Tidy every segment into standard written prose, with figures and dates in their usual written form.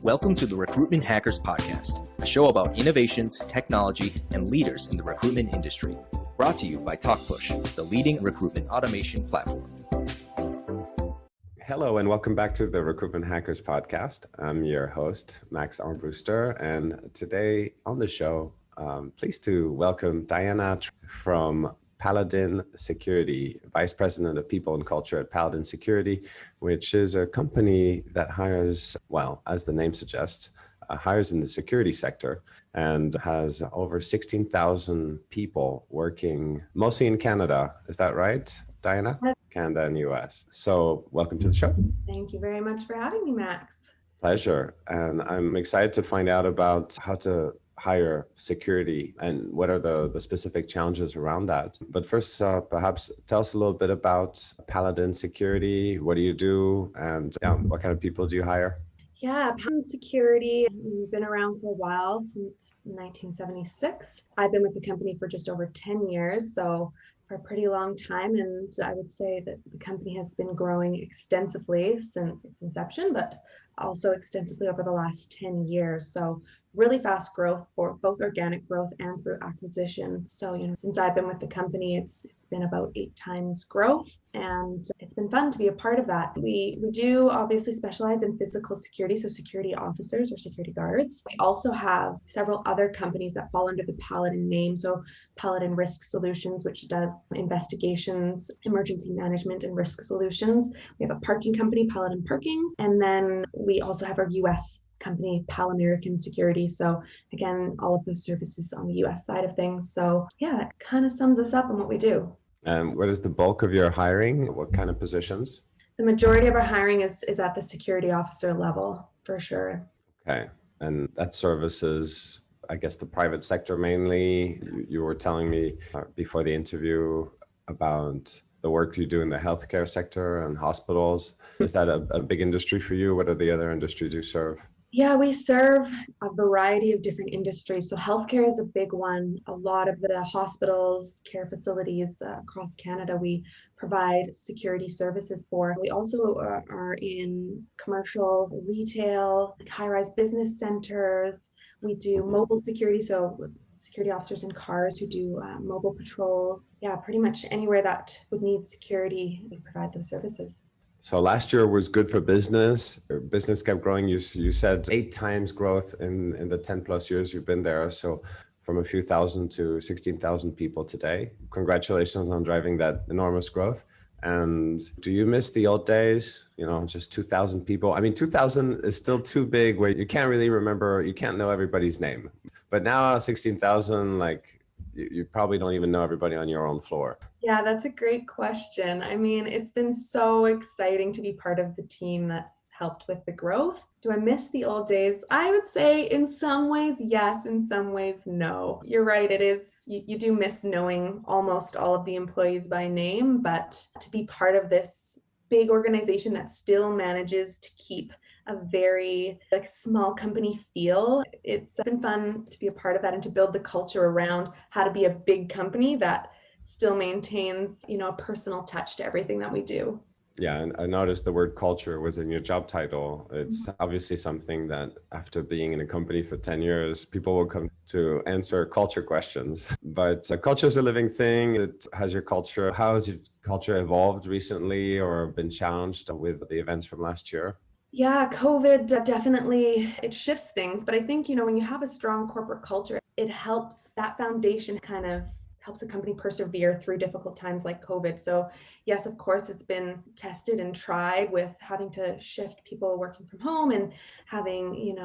Welcome to the Recruitment Hackers Podcast, a show about innovations, technology, and leaders in the recruitment industry. Brought to you by TalkPush, the leading recruitment automation platform. Hello, and welcome back to the Recruitment Hackers Podcast. I'm your host, Max Armbruster, and today on the show, pleased to welcome Diana from Paladin Security, Vice President of People and Culture at Paladin Security, which is a company that hires, well, as the name suggests, hires in the security sector and has over 16,000 people working mostly in Canada. Is that right, Diana? Canada and US. So welcome to the show. Thank you very much for having me, Max. Pleasure. And I'm excited to find out about how to hire security and what are the specific challenges around that. But first, perhaps tell us a little bit about Paladin Security. What do you do? And what kind of people do you hire? Yeah, Paladin Security, we've been around for a while, since 1976. I've been with the company for just over 10 years, so for a pretty long time. And I would say that the company has been growing extensively since its inception, but also extensively over the last 10 years. So really fast growth for both organic growth and through acquisition. So, since I've been with the company, it's been about 8 times growth, and it's been fun to be a part of that. We do obviously specialize in physical security, so security officers or security guards. We also have several other companies that fall under the Paladin name. So Paladin Risk Solutions, which does investigations, emergency management, and risk solutions. We have a parking company, Paladin Parking, and then we also have our US company, Pan-American Security. So again, all of those services on the US side of things. So yeah, it kind of sums us up in what we do. And what is the bulk of your hiring? What kind of positions? The majority of our hiring is at the security officer level, for sure. Okay. And that services, I guess, the private sector mainly. You were telling me before the interview about the work you do in the healthcare sector and hospitals. Is that a big industry for you? What are the other industries you serve? Yeah, we serve a variety of different industries. So healthcare is a big one. A lot of the hospitals, care facilities across Canada, we provide security services for. We also are in commercial, retail, high-rise business centers. We do mobile security, so security officers in cars who do mobile patrols. Yeah, pretty much anywhere that would need security, we provide those services. So last year was good for business. Your business kept growing. You said 8 times growth in the 10 plus years you've been there. So from a few thousand to 16,000 people today. Congratulations on driving that enormous growth. And do you miss the old days? Just 2,000 people. I mean, 2,000 is still too big where you can't really remember, you can't know everybody's name. But now 16,000, you probably don't even know everybody on your own floor. Yeah, that's a great question. I mean, it's been so exciting to be part of the team that's helped with the growth. Do I miss the old days? I would say in some ways, yes, in some ways, no. You're right. It is, you do miss knowing almost all of the employees by name, but to be part of this big organization that still manages to keep a very small company feel. It's been fun to be a part of that and to build the culture around how to be a big company that still maintains, a personal touch to everything that we do. Yeah, and I noticed the word culture was in your job title. It's obviously something that after being in a company for 10 years, people will come to answer culture questions. But culture is a living thing. It has your culture. How has your culture evolved recently or been challenged with the events from last year? Yeah, COVID definitely, it shifts things. But I think, when you have a strong corporate culture, it helps, that foundation kind of helps a company persevere through difficult times like COVID. So yes, of course, it's been tested and tried with having to shift people working from home and having,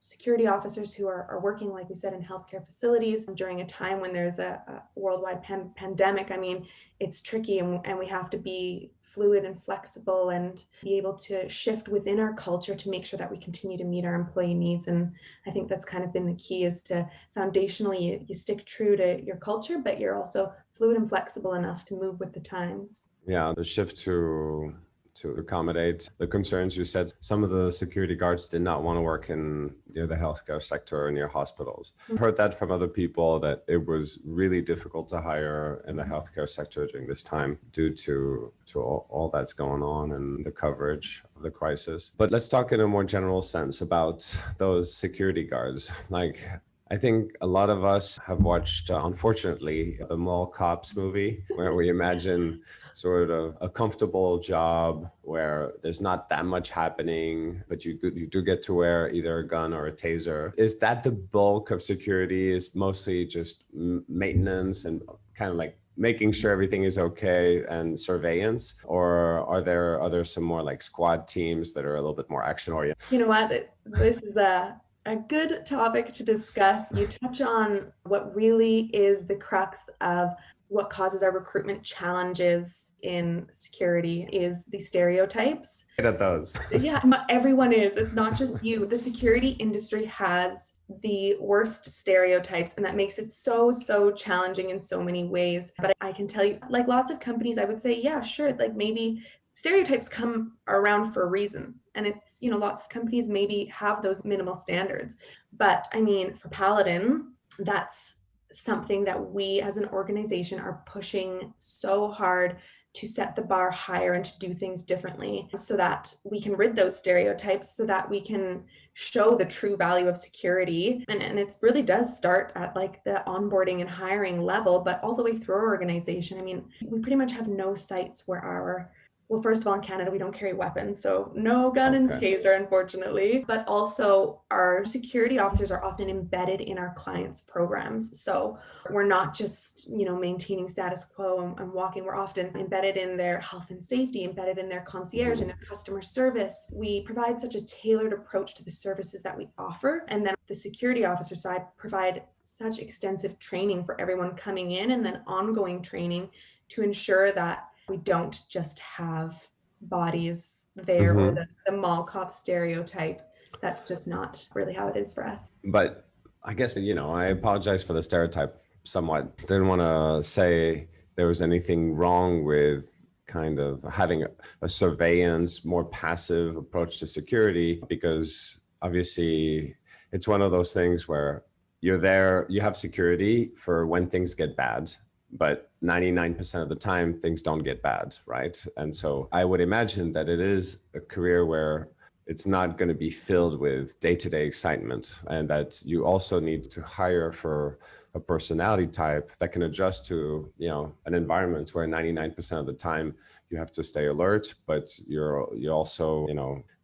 security officers who are working, like we said, in healthcare facilities during a time when there's a worldwide pandemic. I mean, it's tricky and we have to be fluid and flexible and be able to shift within our culture to make sure that we continue to meet our employee needs. And I think that's kind of been the key, is to foundationally, you stick true to your culture, but you're also fluid and flexible enough to move with the times. Yeah, the shift to to accommodate the concerns. You said some of the security guards did not want to work in the healthcare sector or near hospitals. I've heard that from other people, that it was really difficult to hire in the healthcare sector during this time due to all that's going on and the coverage of the crisis. But let's talk in a more general sense about those security guards. Like, I think a lot of us have watched, unfortunately, the Mall Cops movie, where we imagine sort of a comfortable job where there's not that much happening, but you do get to wear either a gun or a taser. Is that the bulk of security? Is mostly just maintenance and kind of like making sure everything is okay and surveillance? Or are there some more like squad teams that are a little bit more action oriented? You know what? This is a good topic to discuss. You touch on what really is the crux of what causes our recruitment challenges in security is the stereotypes. At those. Yeah, everyone is. It's not just you. The security industry has the worst stereotypes, and that makes it so challenging in so many ways. But I can tell you, like lots of companies, I would say, yeah, sure, like maybe stereotypes come around for a reason. And it's, lots of companies maybe have those minimal standards. But I mean, for Paladin, that's something that we as an organization are pushing so hard to set the bar higher and to do things differently so that we can rid those stereotypes, so that we can show the true value of security. And it really does start at like the onboarding and hiring level, but all the way through our organization. I mean, we pretty much have no sites where well, first of all, in Canada, we don't carry weapons, so no gun and taser, unfortunately. But also, our security officers are often embedded in our clients' programs. So we're not just, maintaining status quo and walking. We're often embedded in their health and safety, embedded in their concierge and their customer service. We provide such a tailored approach to the services that we offer. And then the security officer side provide such extensive training for everyone coming in, and then ongoing training to ensure that we don't just have bodies there or the mall cop stereotype. That's just not really how it is for us. But I guess, I apologize for the stereotype somewhat. Didn't want to say there was anything wrong with kind of having a surveillance, more passive approach to security, because obviously it's one of those things where you're there, you have security for when things get bad, but 99% of the time things don't get bad, right? And so I would imagine that it is a career where it's not going to be filled with day-to-day excitement, and that you also need to hire for a personality type that can adjust to, an environment where 99% of the time you have to stay alert, but you also,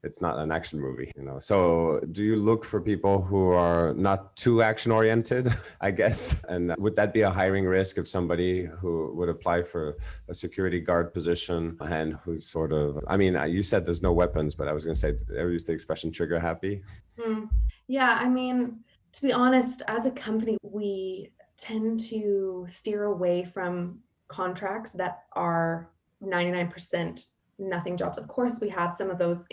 it's not an action movie, So do you look for people who are not too action oriented, I guess? And would that be a hiring risk of somebody who would apply for a security guard position and who's sort of, you said there's no weapons, but I was going to say, ever use the expression trigger happy? Yeah, to be honest, as a company, we tend to steer away from contracts that are 99% nothing jobs. Of course, we have some of those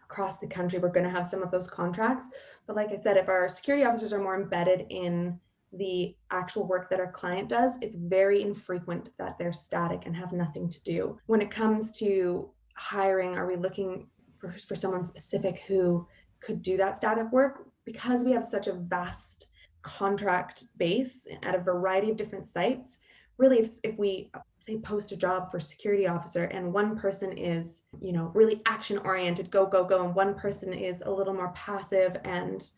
across the country. We're going to have some of those contracts. But like I said, if our security officers are more embedded in the actual work that our client does, it's very infrequent that they're static and have nothing to do. When it comes to hiring, are we looking for someone specific who could do that static work? Because we have such a vast contract base at a variety of different sites, really, if we say post a job for security officer and one person is, really action oriented, go, and one person is a little more passive and,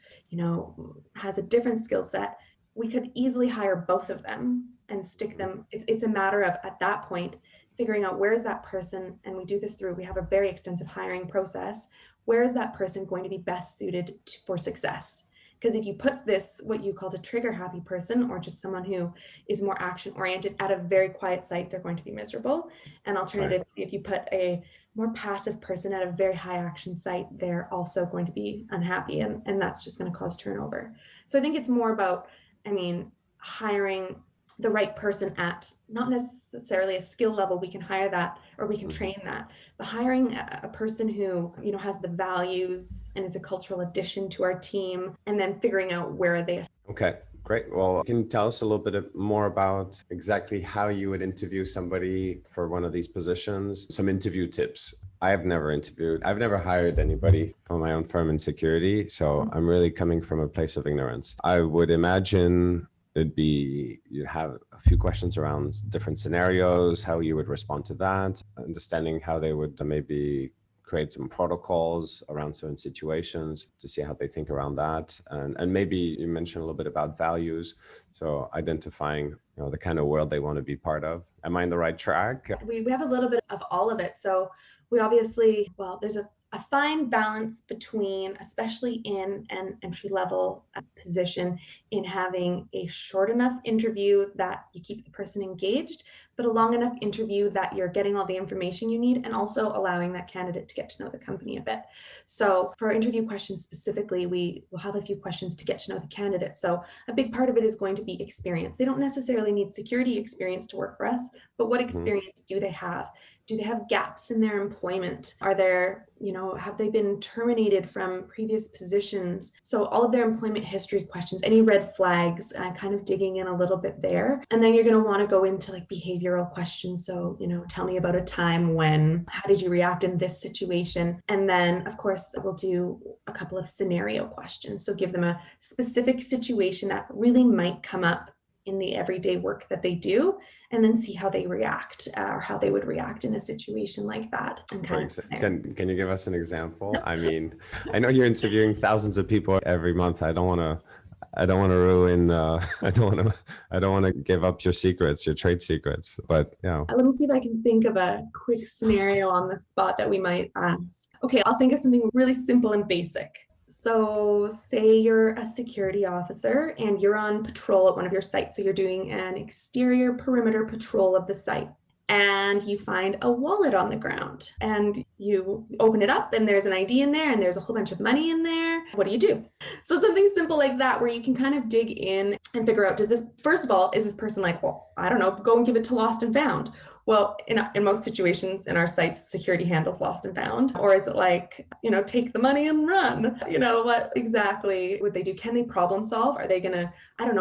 has a different skill set, we could easily hire both of them and stick them. It's a matter of, at that point, figuring out where is that person, and we do this we have a very extensive hiring process. Where is that person going to be best suited for success? Because if you put this, what you called a trigger happy person, or just someone who is more action oriented at a very quiet site, they're going to be miserable. And alternatively, if you put a more passive person at a very high action site, they're also going to be unhappy, and that's just going to cause turnover. So I think it's more about, hiring the right person at not necessarily a skill level. We can hire that, or we can train that, but hiring a person who, has the values and is a cultural addition to our team, and then figuring out where are they. Okay, great. Well, can you tell us a little bit more about exactly how you would interview somebody for one of these positions? Some interview tips. I've never interviewed. I've never hired anybody for my own firm in security. So I'm really coming from a place of ignorance. I would imagine you have a few questions around different scenarios, how you would respond to that, understanding how they would maybe create some protocols around certain situations to see how they think around that. And maybe you mentioned a little bit about values. So identifying, the kind of world they want to be part of. Am I in the right track? We have a little bit of all of it. So we obviously, there's a fine balance between, especially in an entry-level position, in having a short enough interview that you keep the person engaged, but a long enough interview that you're getting all the information you need and also allowing that candidate to get to know the company a bit. So for interview questions specifically, we will have a few questions to get to know the candidate. So a big part of it is going to be experience. They don't necessarily need security experience to work for us, but what experience do they have? Do they have gaps in their employment? Are there, have they been terminated from previous positions? So all of their employment history questions, any red flags, kind of digging in a little bit there. And then you're going to want to go into like behavioral questions. So, tell me about a time when, how did you react in this situation? And then of course, we'll do a couple of scenario questions. So give them a specific situation that really might come up in the everyday work that they do, and then see how they react or how they would react in a situation like that. And can you give us an example? I mean, I know you're interviewing thousands of people every month. I don't want to ruin, I don't want to give up your secrets, your trade secrets, but yeah. Let me see if I can think of a quick scenario on the spot that we might ask. Okay, I'll think of something really simple and basic. So say you're a security officer and you're on patrol at one of your sites. So you're doing an exterior perimeter patrol of the site and you find a wallet on the ground and you open it up and there's an ID in there and there's a whole bunch of money in there. What do? So something simple like that where you can kind of dig in and figure out, first of all, is this person like, well, I don't know, go and give it to lost and found? Well, in most situations in our sites, security handles lost and found. Or is it like, take the money and run? What exactly would they do? Can they problem solve? Are they going to,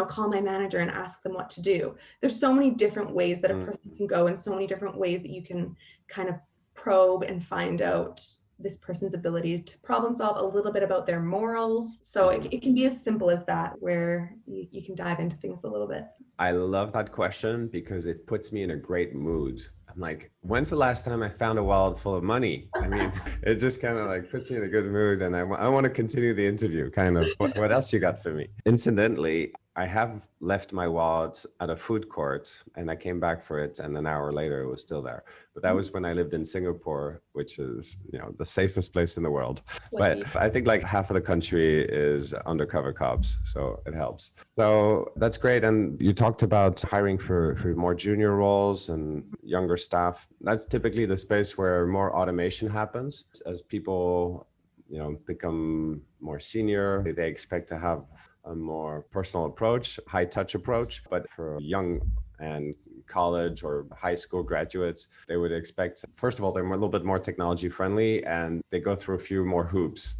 call my manager and ask them what to do? There's so many different ways that a person can go and so many different ways that you can kind of probe and find out this person's ability to problem solve, a little bit about their morals. So it can be as simple as that, where you can dive into things a little bit. I love that question because it puts me in a great mood. I'm like, when's the last time I found a wallet full of money? I mean, it just kind of like puts me in a good mood and I want to continue the interview kind of. What else you got for me? Incidentally, I have left my wallet at a food court and I came back for it and an hour later it was still there. But that was when I lived in Singapore, which is, the safest place in the world. But I think like half of the country is undercover cops, so it helps. So that's great. And you talked about hiring for more junior roles and younger staff. That's typically the space where more automation happens as people, become more senior. They expect to have a more personal approach, high touch approach. But for young and college or high school graduates, they would expect, first of all, they're a little bit more technology friendly and they go through a few more hoops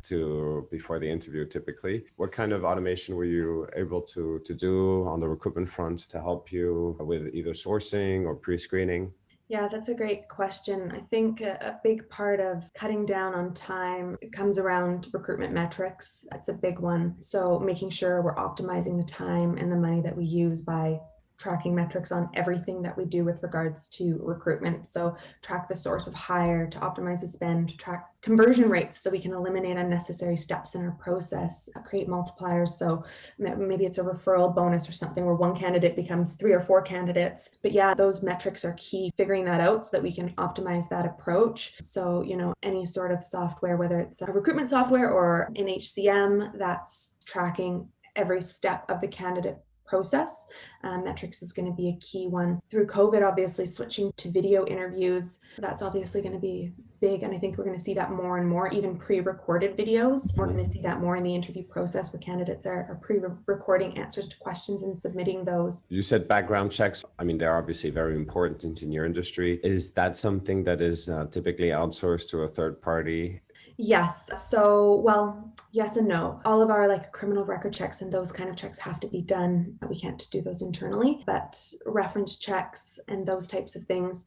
before the interview typically. What kind of automation were you able to do on the recruitment front to help you with either sourcing or pre-screening? Yeah, that's a great question. I think a big part of cutting down on time comes around recruitment metrics. That's a big one. So making sure we're optimizing the time and the money that we use by tracking metrics on everything that we do with regards to recruitment. So track the source of hire, to optimize the spend, track conversion rates so we can eliminate unnecessary steps in our process, create multipliers. So maybe it's a referral bonus or something where one candidate becomes 3 or 4 candidates. But yeah, those metrics are key, figuring that out so that we can optimize that approach. So, any sort of software, whether it's a recruitment software or an HCM that's tracking every step of the candidate process. Metrics is going to be a key one. Through COVID, obviously switching to video interviews, that's obviously going to be big. And I think we're going to see that more and more, even pre-recorded videos. We're going to see that more in the interview process where candidates are pre-recording answers to questions and submitting those. You said background checks. I mean, they're obviously very important in your industry. Is that something that is typically outsourced to a third party? Yes. So, yes and no. All of our criminal record checks and those kind of checks have to be done. We can't do those internally, but reference checks and those types of things,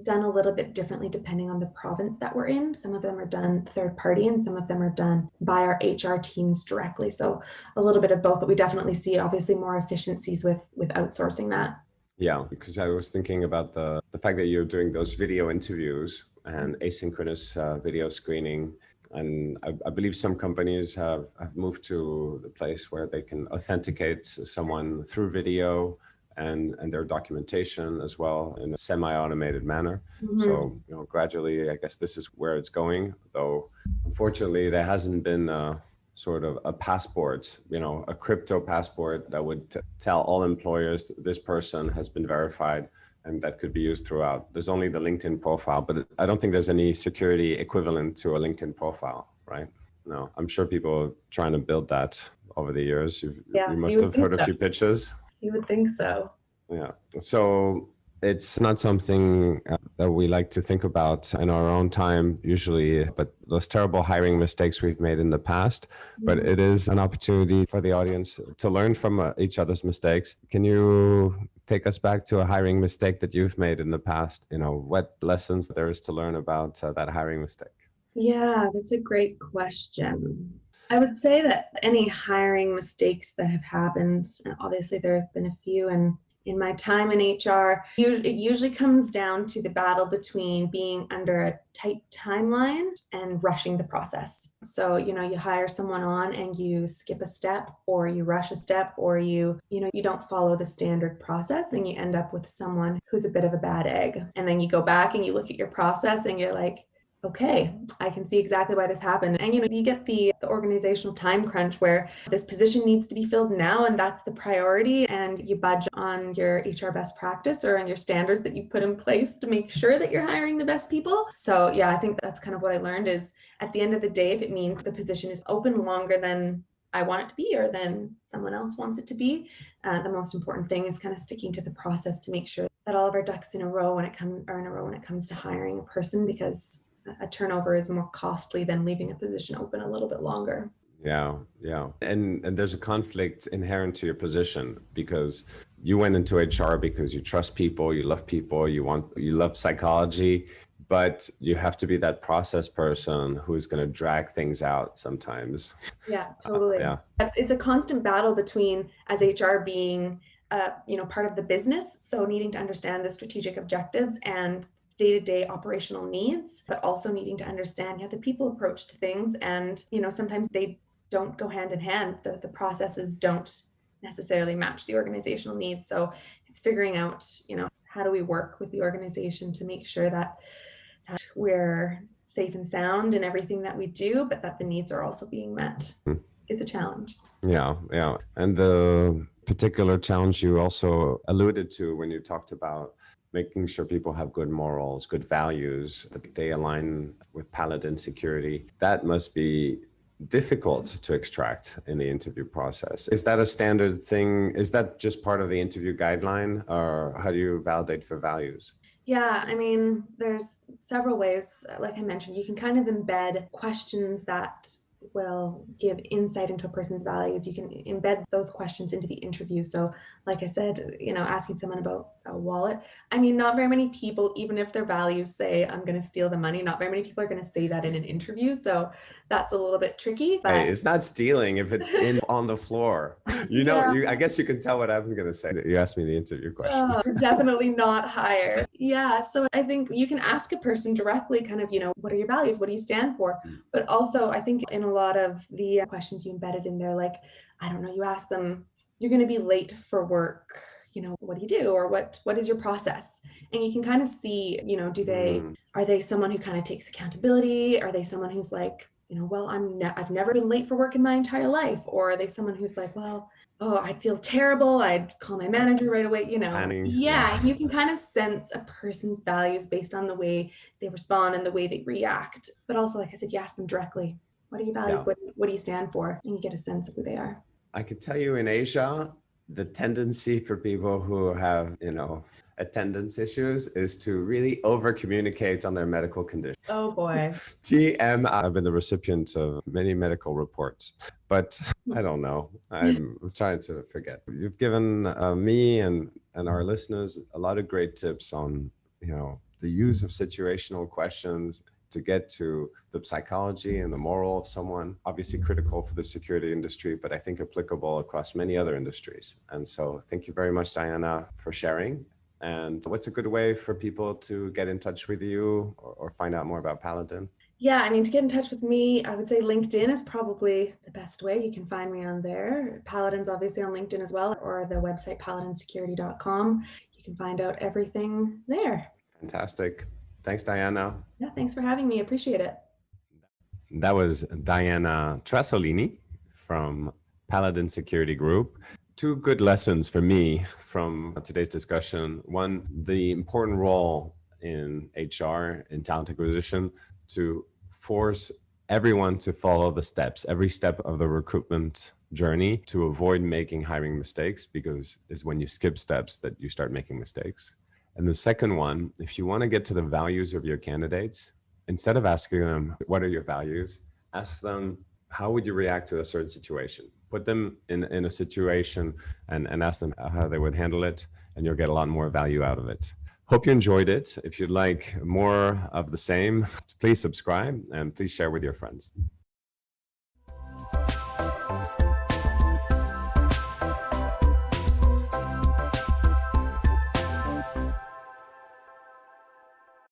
done a little bit differently depending on the province that we're in. Some of them are done third party and some of them are done by our HR teams directly. So a little bit of both, but we definitely see obviously more efficiencies with outsourcing that. Yeah, because I was thinking about the fact that you're doing those video interviews and asynchronous video screening. And I believe some companies have moved to the place where they can authenticate someone through video and their documentation as well in a semi-automated manner. Mm-hmm. So, gradually, I guess this is where it's going, though unfortunately there hasn't been sort of a passport, a crypto passport that would tell all employers this person has been verified and that could be used throughout. There's only the LinkedIn profile, but I don't think there's any security equivalent to a LinkedIn profile, right? No, I'm sure people are trying to build that over the years. You must have heard a few pitches. You would think so. Yeah. So it's not something that we like to think about in our own time usually, but those terrible hiring mistakes we've made in the past. But it is an opportunity for the audience to learn from each other's mistakes. Can you take us back to a hiring mistake that you've made in the past? What lessons there is to learn about that hiring mistake? Yeah, that's a great question. I would say that any hiring mistakes that have happened, obviously there's been a few, and in my time in HR, it usually comes down to the battle between being under a tight timeline and rushing the process. So, you hire someone on and you skip a step or you rush a step or you don't follow the standard process and you end up with someone who's a bit of a bad egg. And then you go back and you look at your process and you're like, okay, I can see exactly why this happened. And, you get the organizational time crunch where this position needs to be filled now, and that's the priority. And you budge on your HR best practice or on your standards that you put in place to make sure that you're hiring the best people. So yeah, I think that's kind of what I learned is at the end of the day, if it means the position is open longer than I want it to be or than someone else wants it to be, the most important thing is kind of sticking to the process to make sure that all of our ducks in a row when it comes to hiring a person, because a turnover is more costly than leaving a position open a little bit longer. Yeah. And there's a conflict inherent to your position because you went into HR because you trust people, you love people, you love psychology, but you have to be that process person who's going to drag things out sometimes. Yeah, totally. It's a constant battle between, as HR being, part of the business. So needing to understand the strategic objectives and day-to-day operational needs, but also needing to understand the people approach to things. And, sometimes they don't go hand in hand. The processes don't necessarily match the organizational needs. So it's figuring out, how do we work with the organization to make sure that we're safe and sound in everything that we do, but that the needs are also being met. It's a challenge. Yeah. And the particular challenge you also alluded to when you talked about making sure people have good morals, good values, that they align with Paladin Security. That must be difficult to extract in the interview process. Is that a standard thing? Is that just part of the interview guideline, or how do you validate for values? Yeah, there's several ways. Like I mentioned, you can kind of embed questions that will give insight into a person's values. You can embed those questions into the interview. So like I said, asking someone about a wallet. Not very many people, even if their values say, I'm going to steal the money, not very many people are going to say that in an interview. So that's a little bit tricky. But hey, it's not stealing if it's on the floor. I guess you can tell what I was going to say. You asked me the interview question. Definitely not hire. Yeah. So I think you can ask a person directly kind of, what are your values? What do you stand for? But also I think in a lot of the questions you embedded in there, like, I don't know, you ask them, you're going to be late for work. What do you do? Or what is your process? And you can kind of see, are they someone who kind of takes accountability? Are they someone who's like, well, I've never been late for work in my entire life? Or are they someone who's like, well, I'd feel terrible. I'd call my manager right away, Planning. Yeah, you can kind of sense a person's values based on the way they respond and the way they react. But also, like I said, you ask them directly, what are your values? Yeah. What do you stand for? And you get a sense of who they are. I could tell you in Asia, the tendency for people who have, attendance issues is to really over communicate on their medical condition. Oh boy. TM, I've been the recipient of many medical reports, but I don't know. I'm trying to forget. You've given me and our listeners a lot of great tips on the use of situational questions to get to the psychology and the moral of someone, obviously critical for the security industry, but I think applicable across many other industries. And so thank you very much, Diana, for sharing. And what's a good way for people to get in touch with you or find out more about Paladin? Yeah, I mean, to get in touch with me, I would say LinkedIn is probably the best way. You can find me on there. Paladin's obviously on LinkedIn as well, or the website paladinsecurity.com. You can find out everything there. Fantastic. Thanks, Diana. Yeah, thanks for having me. Appreciate it. That was Diana Trasolini from Paladin Security Group. Two good lessons for me from today's discussion. One, the important role in HR, in talent acquisition, to force everyone to follow the steps, every step of the recruitment journey, to avoid making hiring mistakes, because it's when you skip steps that you start making mistakes. And the second one, if you want to get to the values of your candidates, instead of asking them, what are your values? Ask them, how would you react to a certain situation? Put them in a situation and ask them how they would handle it, and you'll get a lot more value out of it. Hope you enjoyed it. If you'd like more of the same, please subscribe and please share with your friends.